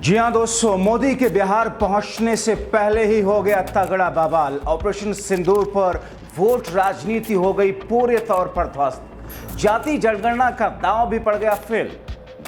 जी हां दोस्तों, मोदी के बिहार पहुंचने से पहले ही हो गया तगड़ा बवाल। ऑपरेशन सिंदूर पर वोट राजनीति हो गई पूरे तौर पर ध्वस्त। जाति जनगणना का दांव भी पड़ गया फेल।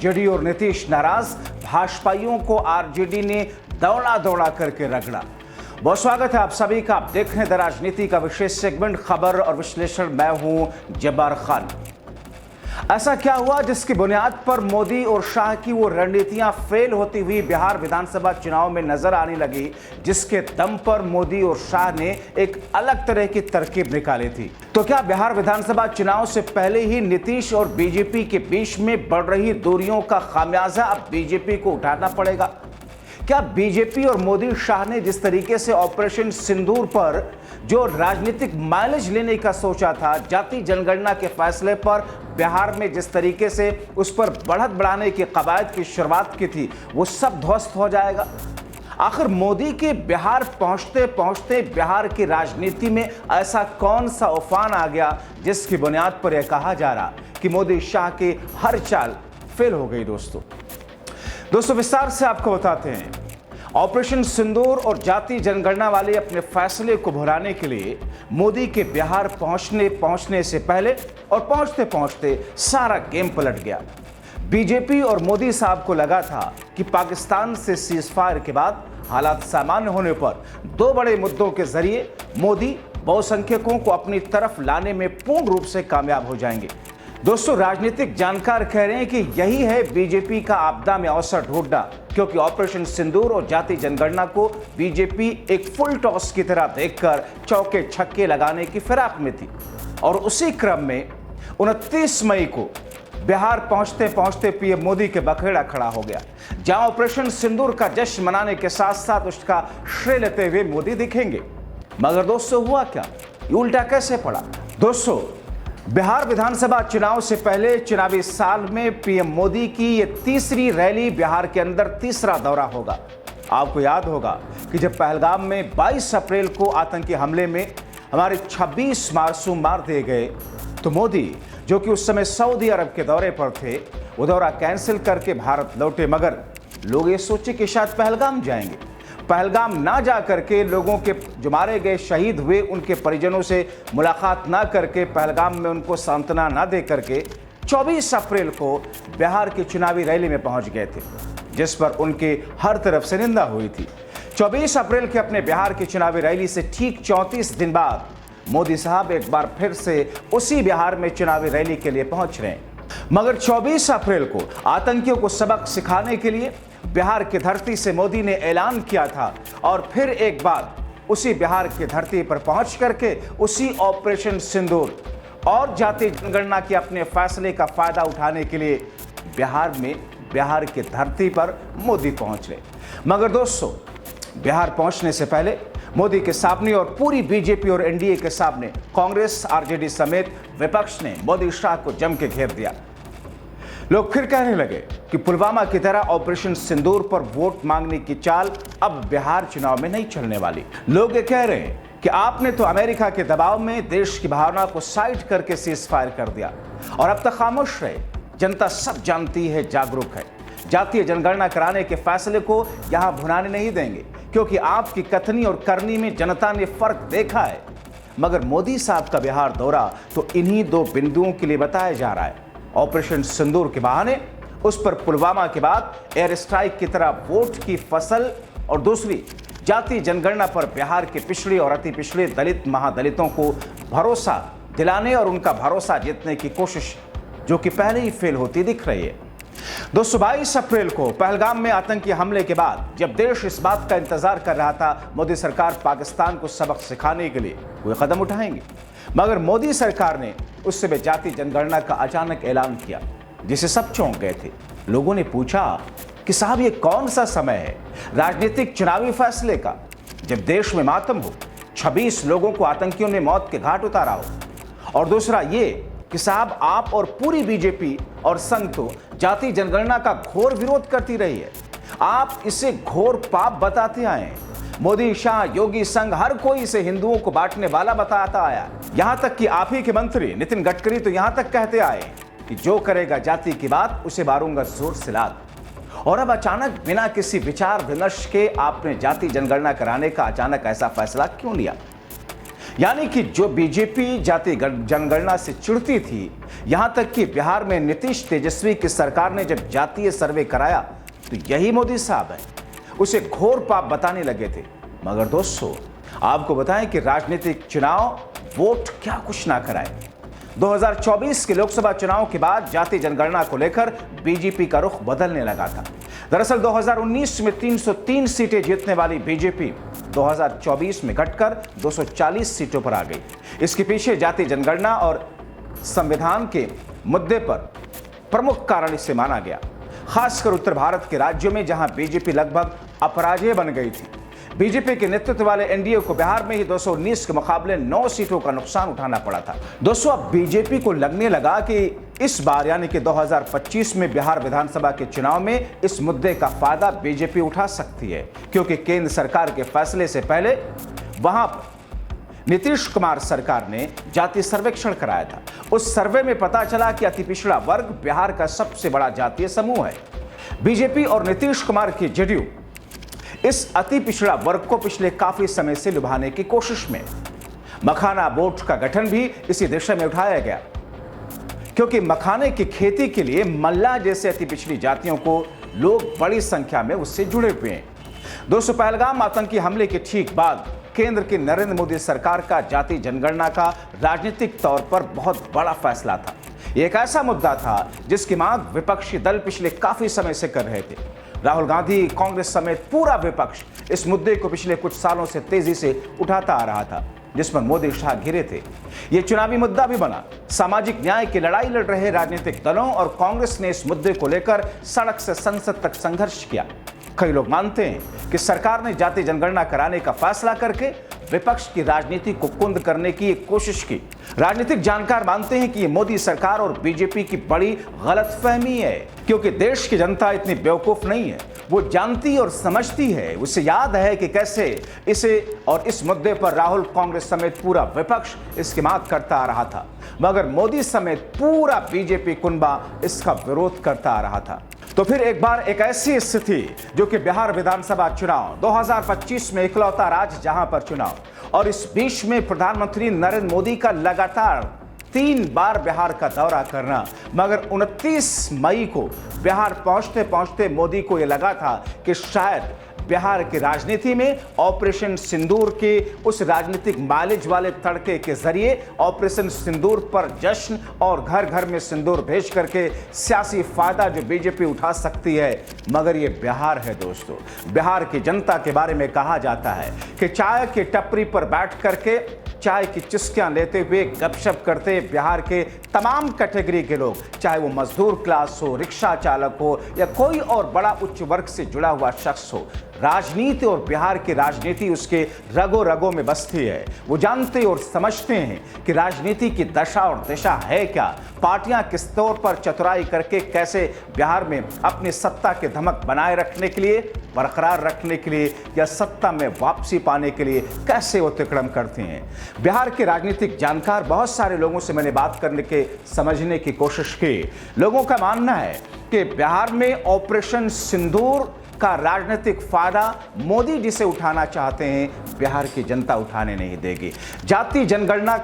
जेडीयू और नीतीश नाराज, भाजपाइयों को आरजेडी ने दौड़ा दौड़ा करके रगड़ा। बहुत स्वागत है आप सभी का। आप देख रहे हैं द राजनीति का विशेष सेगमेंट खबर और विश्लेषण। मैं हूं जब्बार खान। ऐसा क्या हुआ जिसकी बुनियाद पर मोदी और शाह की वो रणनीतियां फेल होती हुई बिहार विधानसभा चुनाव में नजर आने लगी, जिसके दम पर मोदी और शाह ने एक अलग तरह की तरकीब निकाली थी। तो क्या बिहार विधानसभा चुनाव से पहले ही नीतीश और बीजेपी के बीच में बढ़ रही दूरियों का खामियाजा अब बीजेपी को उठाना पड़ेगा? क्या बीजेपी और मोदी शाह ने जिस तरीके से ऑपरेशन सिंदूर पर जो राजनीतिक माइलेज लेने का सोचा था, जाति जनगणना के फैसले पर बिहार में जिस तरीके से उस पर बढ़त बढ़ाने की कवायद की शुरुआत की थी, वो सब ध्वस्त हो जाएगा? आखिर मोदी के बिहार पहुंचते पहुंचते बिहार की राजनीति में ऐसा कौन सा उफान आ गया जिसकी बुनियाद पर यह कहा जा रहा कि मोदी शाह की हर चाल फेल हो गई? दोस्तों विस्तार से आपको बताते हैं। ऑपरेशन सिंदूर और जाति जनगणना वाले अपने फैसले को भुनाने के लिए मोदी के बिहार पहुंचने से पहले और पहुंचते पहुंचते सारा गेम पलट गया। बीजेपी और मोदी साहब को लगा था कि पाकिस्तान से सीजफायर के बाद हालात सामान्य होने पर दो बड़े मुद्दों के जरिए मोदी बहुसंख्यकों को अपनी तरफ लाने में पूर्ण रूप से कामयाब हो जाएंगे। दोस्तों राजनीतिक जानकार कह रहे हैं कि यही है बीजेपी का आपदा में अवसर ढूंढना, क्योंकि ऑपरेशन सिंदूर और जाति जनगणना को बीजेपी एक फुल टॉस की तरह देखकर चौके छक्के लगाने की फिराक में थी। और उसी क्रम में 29 मई को बिहार पहुंचते पहुंचते पीएम मोदी के बखेड़ा खड़ा हो गया, जहां ऑपरेशन सिंदूर का जश्न मनाने के साथ साथ उसका श्रेय लेते हुए मोदी दिखेंगे। मगर दोस्तों हुआ क्या? ये उल्टा कैसे पड़ा? दोस्तों बिहार विधानसभा चुनाव से पहले चुनावी साल में पीएम मोदी की ये तीसरी रैली बिहार के अंदर तीसरा दौरा होगा। आपको याद होगा कि जब पहलगाम में 22 अप्रैल को आतंकी हमले में हमारे 26 मासूम मार दिए गए, तो मोदी जो कि उस समय सऊदी अरब के दौरे पर थे, वो दौरा कैंसिल करके भारत लौटे। मगर लोग ये सोचे कि शायद पहलगाम जाएंगे। पहलगाम ना जा करके लोगों के जो मारे गए शहीद हुए उनके परिजनों से मुलाकात ना करके, पहलगाम में उनको सांत्वना ना दे करके 24 अप्रैल को बिहार की चुनावी रैली में पहुंच गए थे, जिस पर उनके हर तरफ से निंदा हुई थी। 24 अप्रैल के अपने बिहार की चुनावी रैली से ठीक 34 दिन बाद मोदी साहब एक बार फिर से उसी बिहार में चुनावी रैली के लिए पहुंच रहे हैं। मगर 24 अप्रैल को आतंकियों को सबक सिखाने के लिए बिहार की धरती से मोदी ने ऐलान किया था, और फिर एक बार उसी बिहार की धरती पर पहुंच करके उसी ऑपरेशन सिंदूर और जाति जनगणना के अपने फैसले का फायदा उठाने के लिए बिहार की धरती पर मोदी पहुंच रहे। मगर दोस्तों बिहार पहुंचने से पहले मोदी के सामने और पूरी बीजेपी और एनडीए के सामने कांग्रेस, आरजेडी समेत विपक्ष ने मोदी शाह को जम के घेर दिया। लोग फिर कहने लगे कि पुलवामा की तरह ऑपरेशन सिंदूर पर वोट मांगने की चाल अब बिहार चुनाव में नहीं चलने वाली। लोग ये कह रहे हैं कि आपने तो अमेरिका के दबाव में देश की भावना को साइड करके सीजफायर कर दिया और अब तक खामोश रहे। जनता सब जानती है, जागरूक है। जातीय जनगणना कराने के फैसले को यहां भुनाने नहीं देंगे, क्योंकि आपकी कथनी और करनी में जनता ने फर्क देखा है। मगर मोदी साहब का बिहार दौरा तो इन्हीं दो बिंदुओं के लिए बताया जा रहा है। ऑपरेशन सिंदूर के बहाने उस पर पुलवामा के बाद एयर स्ट्राइक की तरह वोट की फसल, और दूसरी जाति जनगणना पर बिहार के पिछड़े और अति पिछड़े दलित महादलितों को भरोसा दिलाने और उनका भरोसा जीतने की कोशिश, जो कि पहले ही फेल होती दिख रही है। दोस्तों 22 अप्रैल को पहलगाम में आतंकी हमले के बाद जब देश इस बात का इंतजार कर रहा था मोदी सरकार पाकिस्तान को सबक सिखाने के लिए कोई कदम उठाएंगे, मगर मोदी सरकार ने उस समय जाति जनगणना का अचानक ऐलान किया, जिसे सब चौंक गए थे। लोगों ने पूछा कि साहब ये कौन सा समय है राजनीतिक चुनावी फैसले का, जब देश में मातम हो, 26 लोगों को आतंकियों ने मौत के घाट उतारा हो, और दूसरा ये कि साहब आप और पूरी बीजेपी और संघ तो जाति जनगणना का घोर विरोध करती रही है। आप इसे घोर पाप बताते आए हैं। मोदी, शाह, योगी, संघ हर कोई इसे हिंदुओं को बांटने वाला बताता आया। यहां तक कि आप ही के मंत्री नितिन गडकरी तो यहां तक कहते आए कि जो करेगा जाति की बात उसे मारूंगा जोर से लात। और अब अचानक बिना किसी विचार विमर्श के आपने जाति जनगणना कराने का अचानक ऐसा फैसला क्यों लिया? यानी कि जो बीजेपी जाति जनगणना से चिढ़ती थी, यहां तक कि बिहार में नीतीश तेजस्वी की सरकार ने जब जातीय सर्वे कराया तो यही मोदी साहब है उसे घोर पाप बताने लगे थे। मगर दोस्तों, आपको बताएं कि राजनीतिक चुनाव वोट क्या कुछ ना कराए। 2024 के लोकसभा चुनाव के बाद जाति जनगणना को लेकर बीजेपी का रुख बदलने लगा था। दरअसल 2019 में 303 सीटें जीतने वाली बीजेपी 2024 में घटकर 240 सीटों पर आ गई। इसके पीछे जाति जनगणना और संविधान के मुद्दे पर प्रमुख कारण इसे माना गया, खासकर उत्तर भारत के राज्यों में जहां बीजेपी लगभग अपराजय बन गई थी। बीजेपी के नेतृत्व वाले एनडीए को बिहार में ही 219 के मुकाबले 9 सीटों का नुकसान उठाना पड़ा था। दोस्तों, अब बीजेपी को लगने लगा कि इस बार यानी कि 2025 में बिहार विधानसभा के चुनाव में इस मुद्दे का फायदा बीजेपी उठा सकती है, क्योंकि केंद्र सरकार के फैसले से पहले वहां पर नीतीश कुमार सरकार ने जाति सर्वेक्षण कराया था। उस सर्वे में पता चला कि अति पिछड़ा वर्ग बिहार का सबसे बड़ा जातीय समूह है। बीजेपी और नीतीश कुमार की जेडीयू इस अति पिछड़ा वर्ग को पिछले काफी समय से लुभाने की कोशिश में। मखाना बोर्ड का गठन भी इसी दिशा में उठाया गया, क्योंकि मखाने की खेती के लिए मल्ला जैसे अति पिछड़ी जातियों को लोग बड़ी संख्या में उससे जुड़े हुए हैं। दोस्तों, पहलगाम आतंकी हमले के ठीक बाद केंद्र की नरेंद्र मोदी सरकार का जाति जनगणना का राजनीतिक तौर पर बहुत बड़ा फैसला था। यह एक ऐसा मुद्दा था जिसकी मांग विपक्षी दल पिछले काफी समय से कर रहे थे। राहुल गांधी, कांग्रेस समेत पूरा विपक्ष इस मुद्दे को पिछले कुछ सालों से तेजी से उठाता आ रहा था, जिस पर मोदी शाह घिरे थे। यह चुनावी मुद्दा भी बना। सामाजिक न्याय की लड़ाई लड़ रहे राजनीतिक दलों और कांग्रेस ने इस मुद्दे को लेकर सड़क से संसद तक संघर्ष किया। कई लोग मानते हैं कि सरकार ने जाति जनगणना कराने का फैसला करके विपक्ष की राजनीति को कुंद करने की एक कोशिश की। राजनीतिक जानकार मानते हैं कि ये मोदी सरकार और बीजेपी की बड़ी गलतफहमी है, क्योंकि देश की जनता इतनी बेवकूफ नहीं है। वो जानती और समझती है। उसे याद है कि कैसे इसे और इस मुद्दे पर राहुल, कांग्रेस समेत पूरा विपक्ष इसकी मांग करता आ रहा था, मगर मोदी समेत पूरा बीजेपी कुनबा इसका विरोध करता आ रहा था। तो फिर एक बार एक ऐसी स्थिति जो कि बिहार विधानसभा चुनाव 2025 में इकलौता राज्य जहां पर चुनाव, और इस बीच में प्रधानमंत्री नरेंद्र मोदी का लगातार 3 बार बिहार का दौरा करना, मगर 29 मई को बिहार पहुंचते पहुंचते मोदी को यह लगा था कि शायद बिहार की राजनीति में ऑपरेशन सिंदूर के उस राजनीतिक माइलेज वाले तड़के के जरिए ऑपरेशन सिंदूर पर जश्न और घर घर में सिंदूर भेज करके सियासी फायदा जो बीजेपी उठा सकती है। मगर ये बिहार है दोस्तों। बिहार की जनता के बारे में कहा जाता है कि चाय की टपरी पर बैठ करके चाय की चुस्कियां लेते हुए गपशप करते बिहार के तमाम कैटेगरी के लोग, चाहे वो मजदूर क्लास हो, रिक्शा चालक हो या कोई और बड़ा उच्च वर्ग से जुड़ा हुआ शख्स हो, राजनीति और बिहार की राजनीति उसके रगों रगों में बसती है। वो जानते और समझते हैं कि राजनीति की दशा और दिशा है क्या, पार्टियां किस तौर पर चतुराई करके कैसे बिहार में अपनी सत्ता के धमक बनाए रखने के लिए, बरकरार रखने के लिए या सत्ता में वापसी पाने के लिए कैसे वो तिकड़म करते हैं। बिहार के राजनीतिक जानकार, बहुत सारे लोगों से मैंने बात करने के समझने की कोशिश की। लोगों का मानना है कि बिहार में ऑपरेशन सिंदूर का राजनीतिक फायदा मोदी जिसे उठाना चाहते हैं, बिहार की जनता उठाने नहीं देगी। जाति जनगणना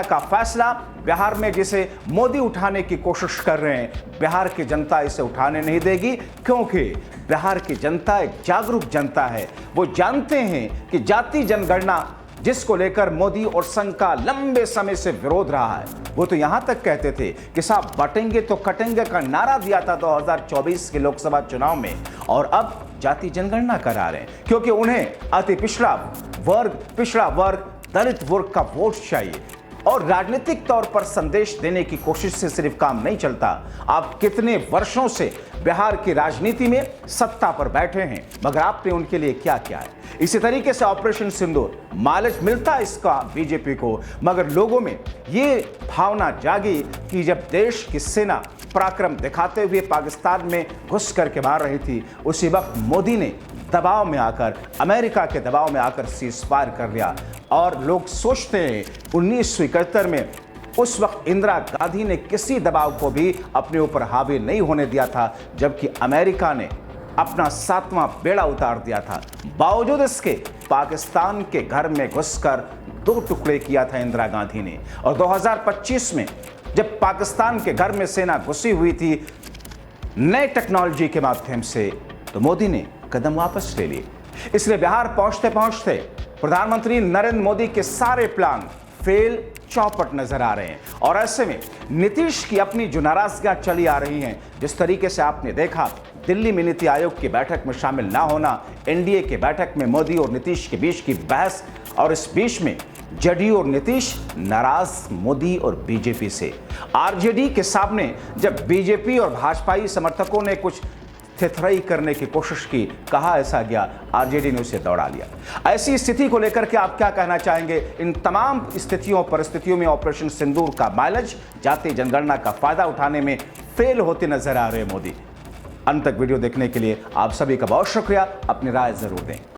का फैसला बिहार में जिसे मोदी उठाने की कोशिश कर रहे हैं, बिहार की जनता इसे उठाने नहीं देगी, क्योंकि बिहार की जनता एक जागरूक जनता है। वो जानते हैं कि जाति जनगणना जिसको लेकर मोदी और संघ का लंबे समय से विरोध रहा है, वो तो यहां तक कहते थे कि साहब बटेंगे तो कटेंगे का नारा दिया था 2024 के लोकसभा चुनाव में, और अब जाति जनगणना करा रहे हैं क्योंकि उन्हें अति पिछड़ा वर्ग, दलित वर्ग का वोट चाहिए। और राजनीतिक तौर पर संदेश देने की कोशिश से सिर्फ काम नहीं चलता। आप कितने वर्षों से बिहार की राजनीति में सत्ता पर बैठे हैं, मगर आपने उनके लिए क्या किया है। इसी तरीके से ऑपरेशन सिंदूर माइलेज मिलता है इसका बीजेपी को, मगर लोगों में ये भावना जागी कि जब देश की सेना पराक्रम दिखाते हुए पाकिस्तान में घुस करके मार रही थी, उसी वक्त मोदी ने दबाव में आकर, अमेरिका के दबाव में आकर सीज फायर कर लिया। और लोग सोचते हैं 1971 में उस वक्त इंदिरा गांधी ने किसी दबाव को भी अपने ऊपर हावी नहीं होने दिया था, जबकि अमेरिका ने अपना 7वां बेड़ा उतार दिया था। बावजूद इसके पाकिस्तान के घर में घुसकर 2 टुकड़े किया था इंदिरा गांधी ने। और 2025 में जब पाकिस्तान के घर में सेना घुसी हुई थी नए टेक्नोलॉजी के माध्यम से, तो मोदी ने कदम वापस ले लिए। इसलिए बिहार पहुंचते पहुंचते प्रधानमंत्री नरेंद्र मोदी के सारे प्लान फेल चौपट नजर आ रहे हैं। और ऐसे में नीतीश की अपनी जो नाराजगियां चली आ रही हैं, जिस तरीके से आपने देखा दिल्ली में नीति आयोग की बैठक में शामिल ना होना, एनडीए की बैठक में मोदी और नीतीश के बीच की बहस, और इस बीच में जदयू और नीतीश नाराज मोदी और बीजेपी से। आरजेडी के सामने जब बीजेपी और भाजपाई समर्थकों ने कुछ थेथराई करने की कोशिश की, कहा ऐसा गया, आरजेडी ने उसे दौड़ा लिया। ऐसी स्थिति को लेकर के आप क्या कहना चाहेंगे? इन तमाम स्थितियों परिस्थितियों में ऑपरेशन सिंदूर का माइलेज जातीय जनगणना का फायदा उठाने में फेल होते नजर आ रहे मोदी। अंत तक वीडियो देखने के लिए आप सभी का बहुत शुक्रिया। अपनी राय जरूर दें।